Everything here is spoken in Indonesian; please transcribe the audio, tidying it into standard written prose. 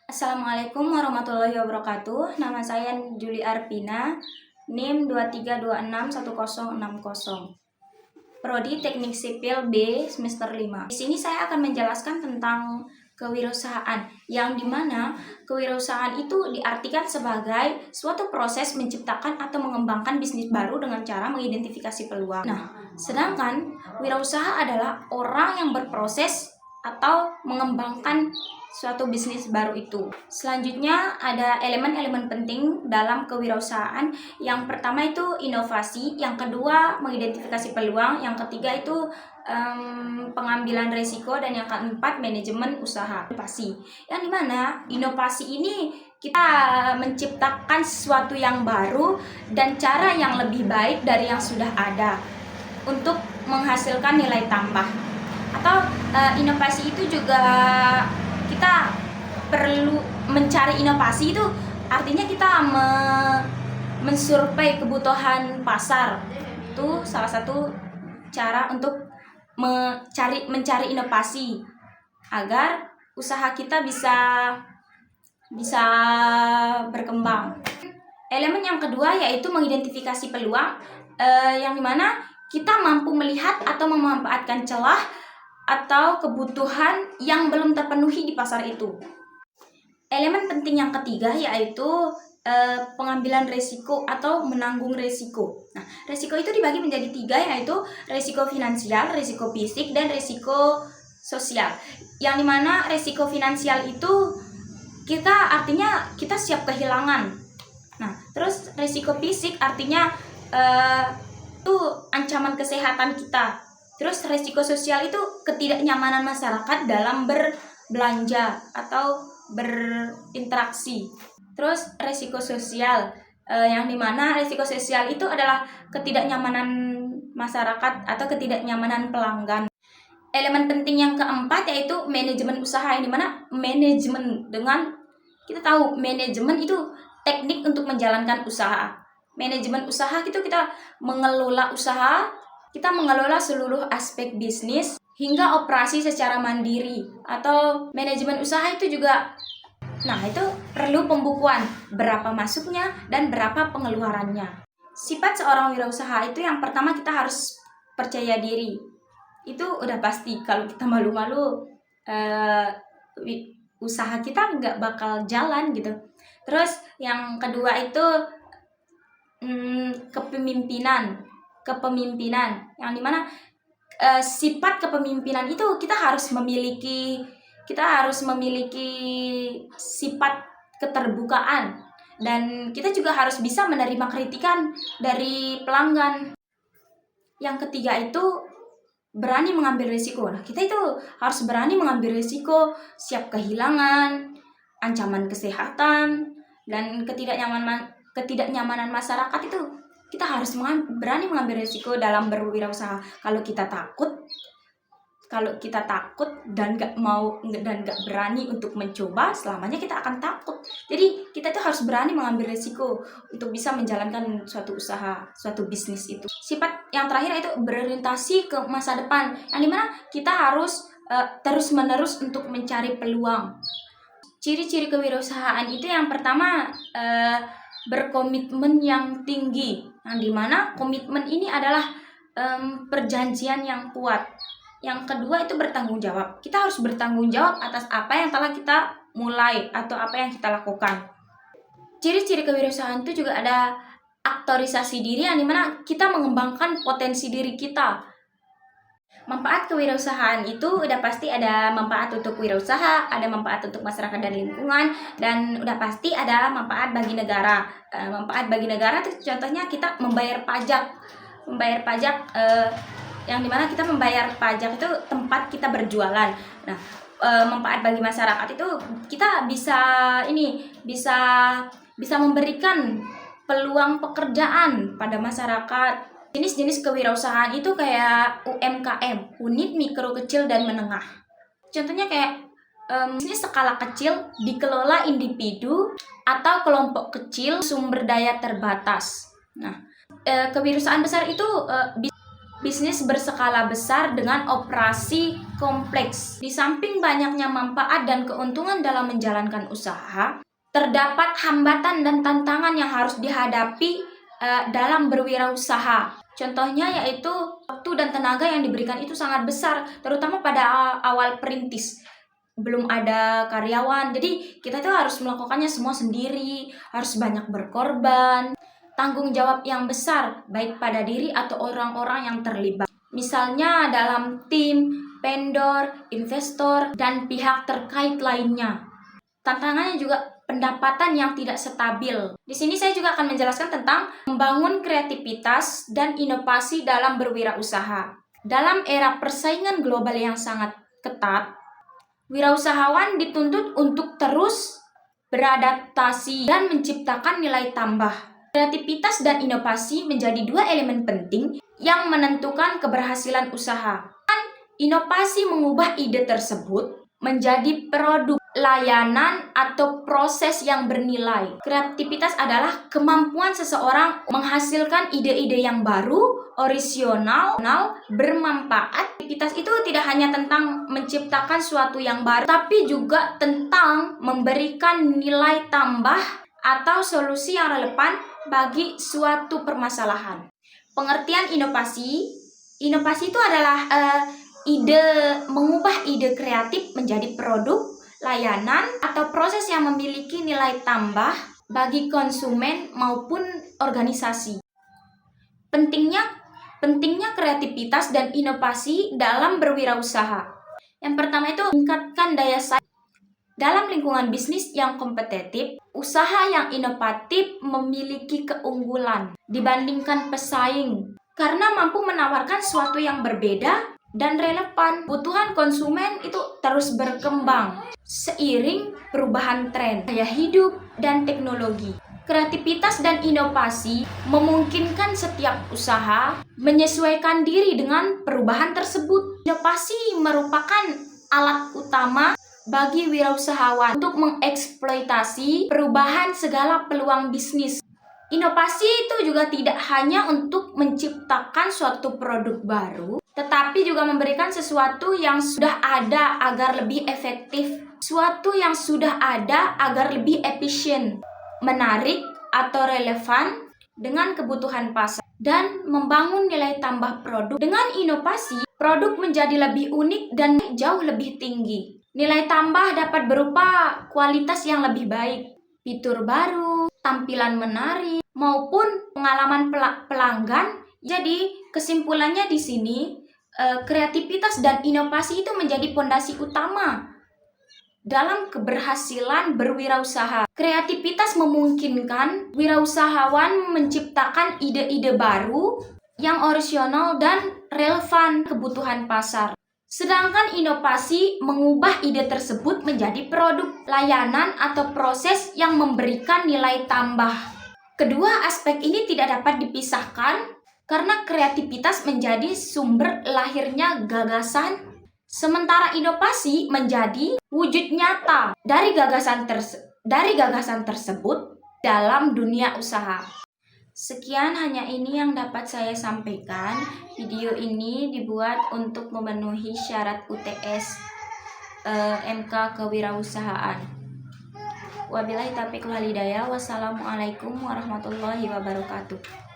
Assalamualaikum warahmatullahi wabarakatuh. Nama saya Juli Arpina, NIM 23261060. Prodi Teknik Sipil B semester 5. Di sini saya akan menjelaskan tentang kewirausahaan, yang dimana kewirausahaan itu diartikan sebagai suatu proses menciptakan atau mengembangkan bisnis baru dengan cara mengidentifikasi peluang. Nah, sedangkan wirausaha adalah orang yang berproses atau mengembangkan suatu bisnis baru itu. Selanjutnya ada elemen-elemen penting dalam kewirausahaan. Yang pertama itu inovasi, yang kedua mengidentifikasi peluang, yang ketiga itu pengambilan risiko, dan yang keempat manajemen usaha. Inovasi, yang dimana inovasi ini kita menciptakan sesuatu yang baru dan cara yang lebih baik dari yang sudah ada untuk menghasilkan nilai tambah. Atau inovasi itu juga kita perlu mencari inovasi, itu artinya kita mensurvei kebutuhan pasar. Itu salah satu cara untuk mencari inovasi agar usaha kita bisa berkembang. Elemen yang kedua yaitu mengidentifikasi peluang, yang dimana kita mampu melihat atau memanfaatkan celah atau kebutuhan yang belum terpenuhi di pasar itu. Elemen penting yang ketiga yaitu pengambilan risiko atau menanggung risiko. Nah, risiko itu dibagi menjadi tiga, yaitu risiko finansial, risiko fisik, dan risiko sosial. Yang dimana risiko finansial itu artinya kita siap kehilangan. Nah, terus risiko fisik artinya itu ancaman kesehatan kita. Terus resiko sosial itu ketidaknyamanan masyarakat dalam berbelanja atau berinteraksi. Terus resiko sosial, yang dimana resiko sosial itu adalah ketidaknyamanan masyarakat atau ketidaknyamanan pelanggan. Elemen penting yang keempat yaitu manajemen usaha, yang dimana manajemen, dengan kita tahu manajemen itu teknik untuk menjalankan usaha. Manajemen usaha itu kita mengelola usaha, kita mengelola seluruh aspek bisnis hingga operasi secara mandiri. Atau manajemen usaha itu juga, nah itu perlu pembukuan, berapa masuknya dan berapa pengeluarannya. Sifat seorang wirausaha itu yang pertama kita harus percaya diri. Itu udah pasti, kalau kita malu-malu usaha kita nggak bakal jalan gitu. Terus yang kedua itu kepemimpinan, yang dimana sifat kepemimpinan itu kita harus memiliki sifat keterbukaan, dan kita juga harus bisa menerima kritikan dari pelanggan. Yang ketiga itu berani mengambil risiko. Nah, kita itu harus berani mengambil risiko, siap kehilangan, ancaman kesehatan, dan ketidaknyamanan masyarakat itu kita harus berani mengambil risiko dalam berwirausaha. Kalau kita takut dan nggak berani untuk mencoba, selamanya kita akan takut. Jadi kita itu harus berani mengambil risiko untuk bisa menjalankan suatu usaha, suatu bisnis itu. Sifat yang terakhir itu berorientasi ke masa depan, yang dimana kita harus terus-menerus untuk mencari peluang. Ciri-ciri kewirausahaan itu yang pertama berkomitmen yang tinggi, yang dimana komitmen ini adalah perjanjian yang kuat. Yang kedua itu bertanggung jawab. Kita harus bertanggung jawab atas apa yang telah kita mulai atau apa yang kita lakukan. Ciri-ciri kewirausahaan itu juga ada aktorisasi diri, yang dimana kita mengembangkan potensi diri kita. Manfaat kewirausahaan itu udah pasti ada manfaat untuk wirausaha, ada manfaat untuk masyarakat dan lingkungan, dan udah pasti ada manfaat bagi negara. Manfaat bagi negara itu contohnya kita membayar pajak, yang dimana kita membayar pajak itu tempat kita berjualan. Nah, manfaat bagi masyarakat itu kita bisa memberikan peluang pekerjaan pada masyarakat. Jenis-jenis kewirausahaan itu kayak UMKM, unit mikro kecil dan menengah. Contohnya kayak bisnis skala kecil dikelola individu atau kelompok kecil sumber daya terbatas. Nah, kewirausahaan besar itu bisnis berskala besar dengan operasi kompleks. Di samping banyaknya manfaat dan keuntungan dalam menjalankan usaha, terdapat hambatan dan tantangan yang harus dihadapi dalam berwirausaha. Contohnya yaitu waktu dan tenaga yang diberikan itu sangat besar, terutama pada awal perintis. Belum ada karyawan, jadi kita itu harus melakukannya semua sendiri, harus banyak berkorban, tanggung jawab yang besar baik pada diri atau orang-orang yang terlibat. Misalnya dalam tim, vendor, investor, dan pihak terkait lainnya. Tantangannya juga pendapatan yang tidak stabil. Di sini saya juga akan menjelaskan tentang membangun kreativitas dan inovasi dalam berwirausaha. Dalam era persaingan global yang sangat ketat, wirausahawan dituntut untuk terus beradaptasi dan menciptakan nilai tambah. Kreativitas dan inovasi menjadi dua elemen penting yang menentukan keberhasilan usaha. Inovasi mengubah ide tersebut menjadi produk, layanan, atau proses yang bernilai. Kreativitas adalah kemampuan seseorang menghasilkan ide-ide yang baru, orisinal, bermanfaat. Kreativitas itu tidak hanya tentang menciptakan suatu yang baru, tapi juga tentang memberikan nilai tambah atau solusi yang relevan bagi suatu permasalahan. Pengertian inovasi itu adalah mengubah ide kreatif menjadi produk, layanan, atau proses yang memiliki nilai tambah bagi konsumen maupun organisasi. Pentingnya kreativitas dan inovasi dalam berwirausaha. Yang pertama itu meningkatkan daya saing. Dalam lingkungan bisnis yang kompetitif, usaha yang inovatif memiliki keunggulan dibandingkan pesaing karena mampu menawarkan sesuatu yang berbeda dan relevan. Kebutuhan konsumen itu terus berkembang seiring perubahan tren, gaya hidup, dan teknologi. Kreativitas dan inovasi memungkinkan setiap usaha menyesuaikan diri dengan perubahan tersebut. Inovasi merupakan alat utama bagi wirausahawan untuk mengeksploitasi perubahan segala peluang bisnis. Inovasi itu juga tidak hanya untuk menciptakan suatu produk baru, tetapi juga memberikan sesuatu yang sudah ada agar lebih efektif, sesuatu yang sudah ada agar lebih efisien, menarik atau relevan dengan kebutuhan pasar, dan membangun nilai tambah produk. Dengan inovasi, produk menjadi lebih unik dan jauh lebih tinggi. Nilai tambah dapat berupa kualitas yang lebih baik, fitur baru, tampilan menarik, maupun pengalaman pelanggan. Jadi, kesimpulannya di sini, kreativitas dan inovasi itu menjadi fondasi utama dalam keberhasilan berwirausaha. Kreativitas memungkinkan wirausahawan menciptakan ide-ide baru yang orisinal dan relevan kebutuhan pasar. Sedangkan inovasi mengubah ide tersebut menjadi produk, layanan, atau proses yang memberikan nilai tambah. Kedua aspek ini tidak dapat dipisahkan karena kreativitas menjadi sumber lahirnya gagasan, sementara inovasi menjadi wujud nyata dari gagasan tersebut dalam dunia usaha. Sekian hanya ini yang dapat saya sampaikan. Video ini dibuat untuk memenuhi syarat UTS MK Kewirausahaan. Wabillahi taufiq wal hidayah. Wassalamualaikum warahmatullahi wabarakatuh.